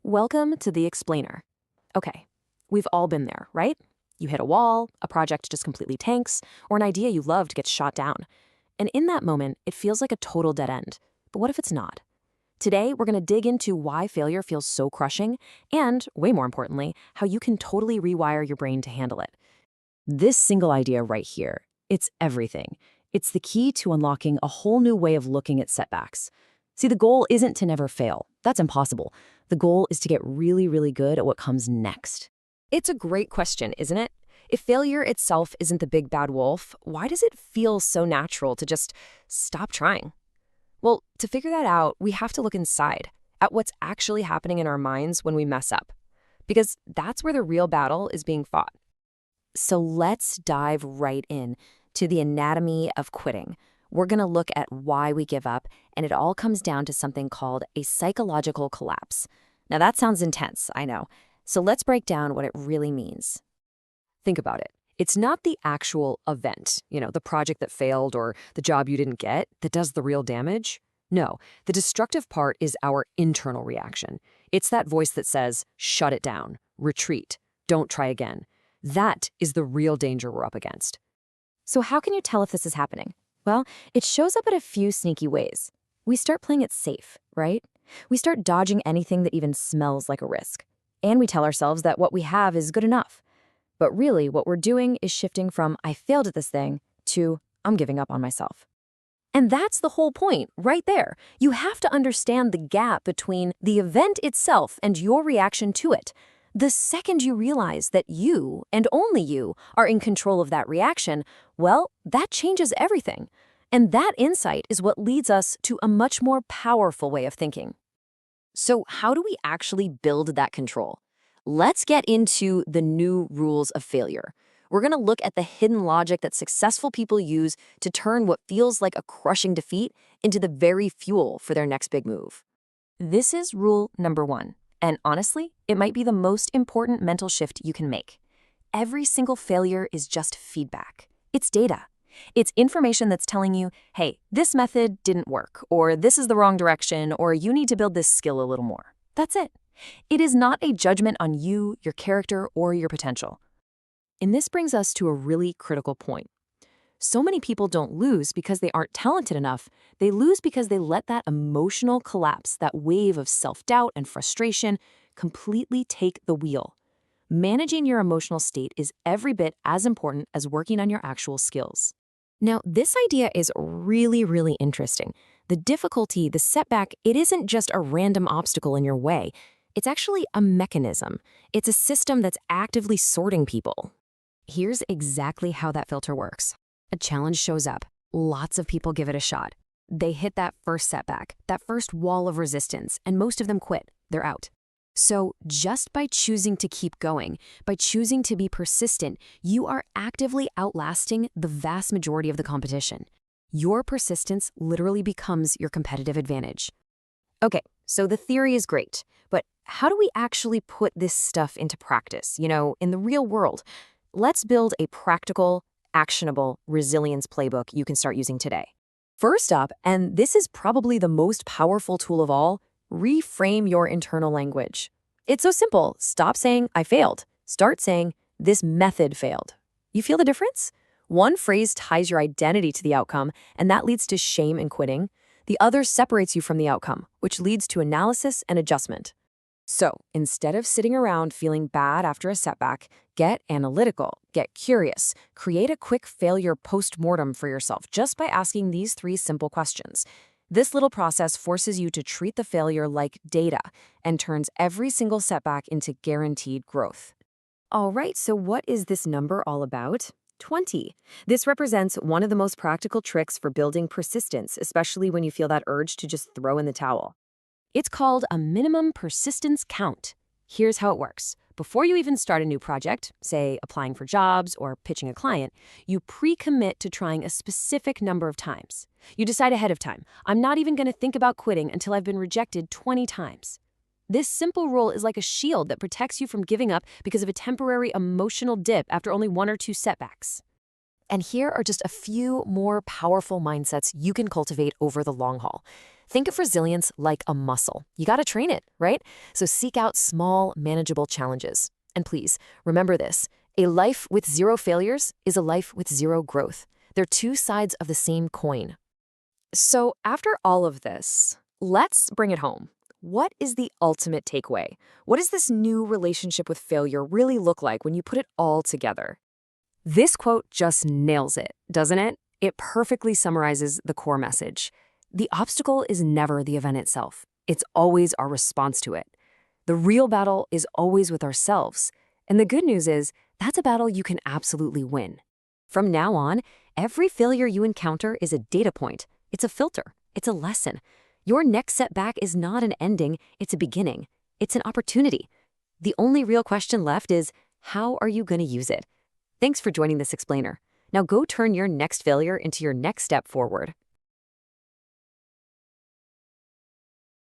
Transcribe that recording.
Welcome to The Explainer. Okay, we've all been there, right? You hit a wall, a project just completely tanks, or an idea you loved gets shot down. And in that moment, it feels like a total dead end. But what if it's not? Today, we're going to dig into why failure feels so crushing, and, way more importantly, how you can totally rewire your brain to handle it. This single idea right here, it's everything. It's the key to unlocking a whole new way of looking at setbacks. See, the goal isn't to never fail. That's impossible. The goal is to get really, really good at what comes next. It's a great question, isn't it? If failure itself isn't the big bad wolf, why does it feel so natural to just stop trying? Well, to figure that out, we have to look inside at what's actually happening in our minds when we mess up, because that's where the real battle is being fought. So let's dive right in to the anatomy of quitting. We're going to look at why we give up, and it all comes down to something called a psychological collapse. Now that sounds intense, I know. So let's break down what it really means. Think about it. It's not the actual event, the project that failed or the job you didn't get, that does the real damage. No, the destructive part is our internal reaction. It's that voice that says, shut it down, retreat, don't try again. That is the real danger we're up against. So how can you tell if this is happening? Well, it shows up in a few sneaky ways. We start playing it safe, right? We start dodging anything that even smells like a risk. And we tell ourselves that what we have is good enough. But really, what we're doing is shifting from I failed at this thing to I'm giving up on myself. And that's the whole point, right there. You have to understand the gap between the event itself and your reaction to it. The second you realize that you, and only you, are in control of that reaction, well, that changes everything. And that insight is what leads us to a much more powerful way of thinking. So how do we actually build that control? Let's get into the new rules of failure. We're going to look at the hidden logic that successful people use to turn what feels like a crushing defeat into the very fuel for their next big move. This is rule number 1. And honestly, it might be the most important mental shift you can make. Every single failure is just feedback. It's data. It's information that's telling you, hey, this method didn't work, or this is the wrong direction, or you need to build this skill a little more. That's it. It is not a judgment on you, your character, or your potential. And this brings us to a really critical point. So many people don't lose because they aren't talented enough. They lose because they let that emotional collapse, that wave of self-doubt and frustration, completely take the wheel. Managing your emotional state is every bit as important as working on your actual skills. Now, this idea is really, really interesting. The difficulty, the setback, it isn't just a random obstacle in your way. It's actually a mechanism. It's a system that's actively sorting people. Here's exactly how that filter works. A challenge shows up. Lots of people give it a shot. They hit that first setback, that first wall of resistance, and most of them quit. They're out. So just by choosing to keep going, by choosing to be persistent, you are actively outlasting the vast majority of the competition. Your persistence literally becomes your competitive advantage. Okay, so the theory is great, but how do we actually put this stuff into practice, in the real world? Let's build a practical, actionable resilience playbook you can start using today. First up, and this is probably the most powerful tool of all, reframe your internal language. It's so simple. Stop saying, I failed. Start saying, this method failed. You feel the difference? One phrase ties your identity to the outcome, and that leads to shame and quitting. The other separates you from the outcome, which leads to analysis and adjustment. So, instead of sitting around feeling bad after a setback, get analytical, get curious, create a quick failure post-mortem for yourself just by asking these 3 simple questions. This little process forces you to treat the failure like data and turns every single setback into guaranteed growth. All right, so what is this number all about? 20. This represents one of the most practical tricks for building persistence, especially when you feel that urge to just throw in the towel. It's called a minimum persistence count. Here's how it works. Before you even start a new project, say applying for jobs or pitching a client, you pre-commit to trying a specific number of times. You decide ahead of time, I'm not even going to think about quitting until I've been rejected 20 times. This simple rule is like a shield that protects you from giving up because of a temporary emotional dip after only 1 or 2 setbacks. And here are just a few more powerful mindsets you can cultivate over the long haul. Think of resilience like a muscle. You got to train it, right? So seek out small, manageable challenges. And please, remember this. A life with zero failures is a life with zero growth. They're two sides of the same coin. So after all of this, let's bring it home. What is the ultimate takeaway? What does this new relationship with failure really look like when you put it all together? This quote just nails it, doesn't it? It perfectly summarizes the core message. The obstacle is never the event itself. It's always our response to it. The real battle is always with ourselves. And the good news is, that's a battle you can absolutely win. From now on, every failure you encounter is a data point. It's a filter. It's a lesson. Your next setback is not an ending, it's a beginning. It's an opportunity. The only real question left is, how are you going to use it? Thanks for joining this explainer. Now go turn your next failure into your next step forward.